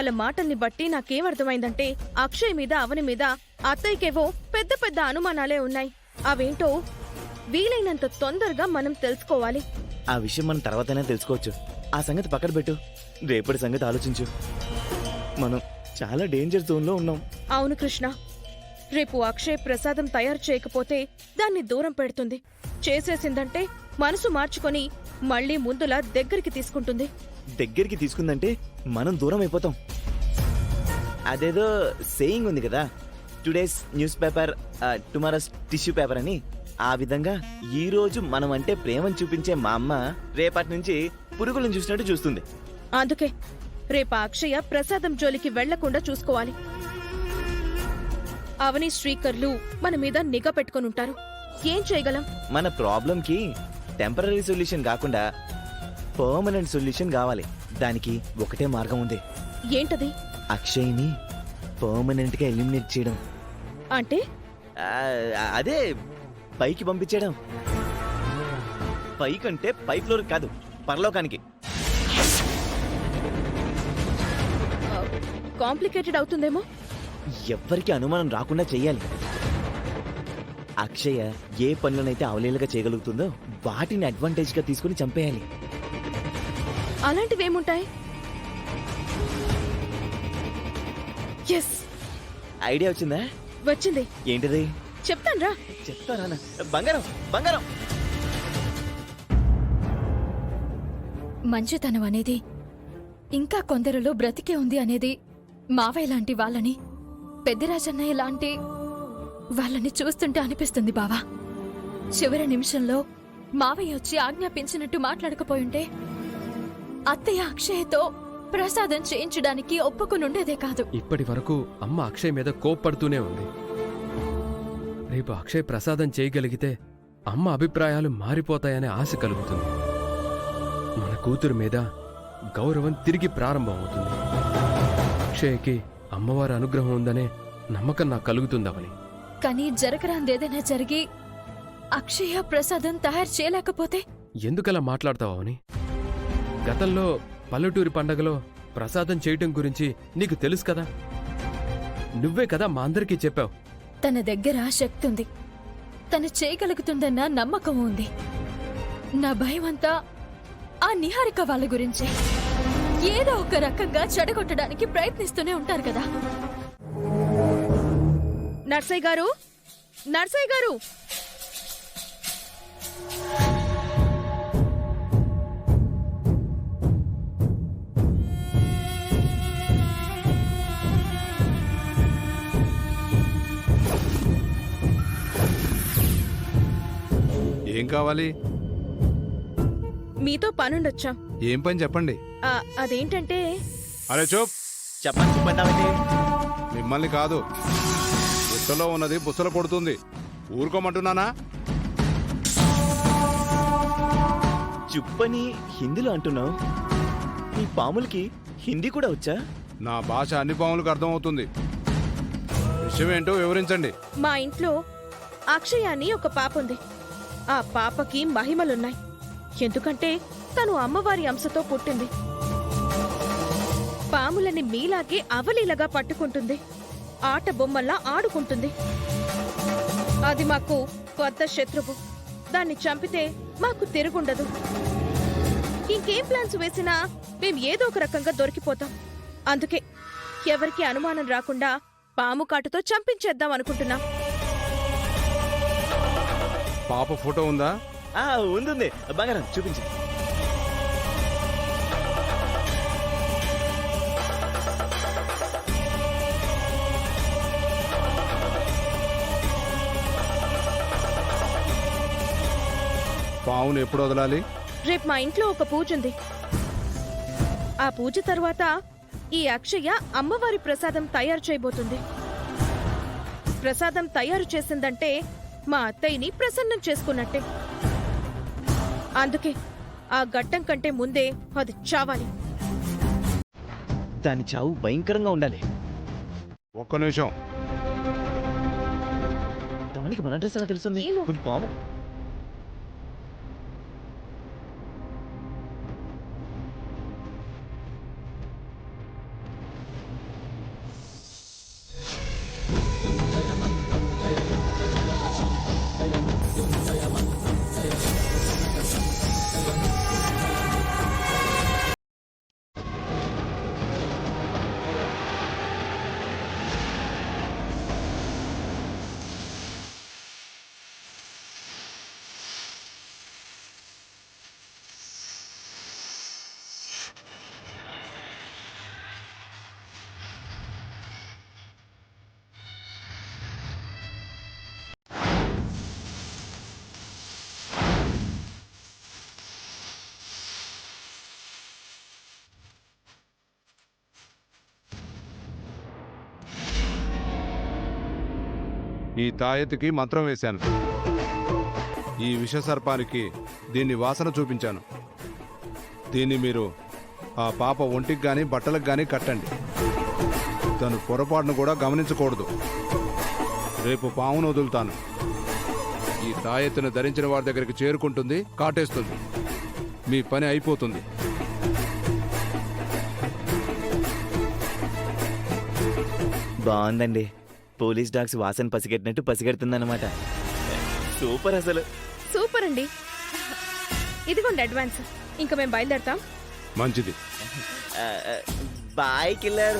వాళ్ళ మాటల్ని బట్టి నాకేమర్థమైందంటే అక్షయ్ మీద అవని మీద అత్తయ్యకేవో పెద్ద పెద్ద అనుమానాలే ఉన్నాయి. అవేంటో వీలైనంత తొందరగా మనం తెలుసుకోవాలి. ఆ విషయం మనం తర్వాతనే తెలుసుకోవచ్చు. ఆ సంగతి పక్కన పెట్టు, రేపటి సంగతి ఆలోచించు. మనం చాలా డేంజర్ జోన్లో ఉన్నాం. అవును కృష్ణ, రేపు అక్షయ్ ప్రసాదం తయారు చేయకపోతే దాన్ని దూరం పెడుతుంది. చేసేసిందంటే మనసు మార్చుకొని మళ్లీ ముందులా దగ్గరికి తీసుకుంటుంది. దగ్గరికి తీసుకుందంటే మనం దూరం అయిపోతాం. అదేదో సేయింగ్ ఉంది కదా, today's newspaper tomorrow's tissue paper అని. ఆ విధంగా ఈ రోజు మనం అంటే ప్రేమను చూపించే మా అమ్మ రేపటి నుంచి పురుగులను చూసినట్టు చూస్తుంది. అందుకే రేపు అక్షయ ప్రసాదం జోలికి వెళ్లకుండా చూసుకోవాలి. అవని శ్రీకర్లు మన మీద నిఘా పెట్టుకుని ఏం చేయగలం? మన ప్రాబ్లంకి టెంపరీ సొల్యూషన్ కాకుండా పర్మనెంట్ సొల్యూషన్ కావాలి. దానికి ఒకటే మార్గం ఉంది. ఏంటది? అక్షయ్ని పర్మనెంట్ గా ఎలిమినేట్ చేయడం. అంటే అదే పైకి పంపించడం. పైకంటే పై ఫ్లోర్ కాదు, పరలోకానికి. కాంప్లికేటెడ్ అవుతుందేమో. ఎవ్వరికి అనుమానం రాకుండా చెయ్యాలి. అక్షయ ఏ పనులనైతే అవలీలగా చేయగలుగుతుందో వాటిని అడ్వాంటేజ్ గా తీసుకుని చంపేయాలి. అలాంటివేముంటాయి? ఎస్, ఐడియా వచ్చిందా? వచ్చింది. ఏంటిది? చెప్తాన్రా. చెప్తారా? బంగారం బంగారం. మంచితనం అనేది ఇంకా కొందరిలో బ్రతికే ఉంది అనేది మావయ్య లాంటి వాళ్ళని, పెద్దిరాజన్నయ్య లాంటి వాళ్ళని చూస్తుంటే అనిపిస్తుంది బావా. చివరి నిమిషంలో మావయ్య వచ్చి ఆజ్ఞాపించినట్టు మాట్లాడకపోయుంటే అత్తయ్య అక్షయ్తో ప్రసాదం చేయించడానికి ఒప్పుకునుండేదే కాదు. ఇప్పటి వరకు అమ్మ అక్షయ్ మీద కోప్పడుతూనే ఉంది. రేపు అక్షయ్ ప్రసాదం చేయగలిగితే అమ్మ అభిప్రాయాలు మారిపోతాయనే ఆశ కలుగుతుంది. మన కూతురు మీద గౌరవం తిరిగి ప్రారంభమవుతుంది. అక్షయ్కి అమ్మవారి అనుగ్రహం ఉందనే నమ్మకం నాకు కలుగుతుందవని. కానీ జరగరాందేదైనా జరిగి అక్షయ ప్రసాదం తయారు చేయలేకపోతే? ఎందుకలా మాట్లాడతావని? గతంలో పల్లెటూరి పండగలో ప్రసాదం చేయటం గురించి నీకు తెలుసు కదా. నువ్వే కదా మా అందరికీ చెప్పావు. తన దగ్గర శక్తి ఉంది, తను చేయగలుగుతుందన్న నమ్మకం ఉంది. నా భయమంతా ఆ నిహారిక వాళ్ళ గురించే. ఏదో ఒక రకంగా చెడగొట్టడానికి ప్రయత్నిస్తూనే ఉంటారు కదా. నర్సయ్య గారు, నర్సయ్య గారు! ఏం కావాలి? మీతో పనుండొచ్చాం. ఏం పని చెప్పండి. అదేంటంటే... అరే చూప్, చెప్పండి. మిమ్మల్ని కాదు, బుట్టలో ఉన్నది బుసలు కొడుతుంది. ఊరుకోమంటున్నానా? చుప్పని హిందీలో అంటున్నావు. ఈ పాములకి హిందీ కూడా వచ్చా? నా భాష అన్ని పాములకు అర్థమవుతుంది. విషయం ఏంటో వివరించండి. మా ఇంట్లో అక్షయ అని ఒక పాప ఉంది. ఆ పాపకి మహిమలున్నాయి. ఎందుకంటే తను అమ్మవారి అంశతో పుట్టింది. పాములని మీలాగే అవలీలగా పట్టుకుంటుంది, ఆట బొమ్మల్లా ఆడుకుంటుంది. అది మాకు కొత్త శత్రువు. దాన్ని చంపితే మాకు తిరుగుండదు. ఇంకేం ప్లాన్స్ వేసినా మేం ఏదో ఒక రకంగా దొరికిపోతాం. అందుకే ఎవరికి అనుమానం రాకుండా పాము కాటుతో చంపించేద్దాం అనుకుంటున్నాం. పాప ఫోటో ఉందా? ఉంది. బంగారం చూపించు. పావును ఎప్పుడు వదలాలి? రేపు మా ఇంట్లో ఒక పూజ ఉంది. ఆ పూజ తర్వాత ఈ అక్షయ అమ్మవారి ప్రసాదం తయారు చేయబోతుంది. ప్రసాదం తయారు చేసిందంటే మా అత్తయ్యని ప్రసన్నం చేసుకున్నట్టే. అందుకే ఆ ఘట్టం కంటే ముందే అది చావాలి. దాని చావు భయంకరంగా ఉండాలి. ఒక్క నిమిషం. దానికి మన అడ్రస్ ఎలా తెలుస్తుంది? పాము. ఈ తాయెత్తుకి మంత్రం వేశాను. ఈ విష సర్పానికి దీన్ని వాసన చూపించాను. దీన్ని మీరు ఆ పాప ఒంటికి కానీ బట్టలకు కానీ కట్టండి. తను పొరపాటును కూడా గమనించకూడదు. రేపు పామును వదులుతాను. ఈ తాయెత్తును ధరించిన వారి దగ్గరికి చేరుకుంటుంది, కాటేస్తుంది. మీ పని అయిపోతుంది. బాగుందండి. పోలీస్ డాగ్స్ వాసన పసిగట్టినట్టు పసిగడుతుందన్నమాట. సూపర్ అసలు. సూపర్ అండి. ఇదిగోండి అడ్వాన్స్. ఇంకా మేము బయలుదేరతాం. మంచిది. Bye killer.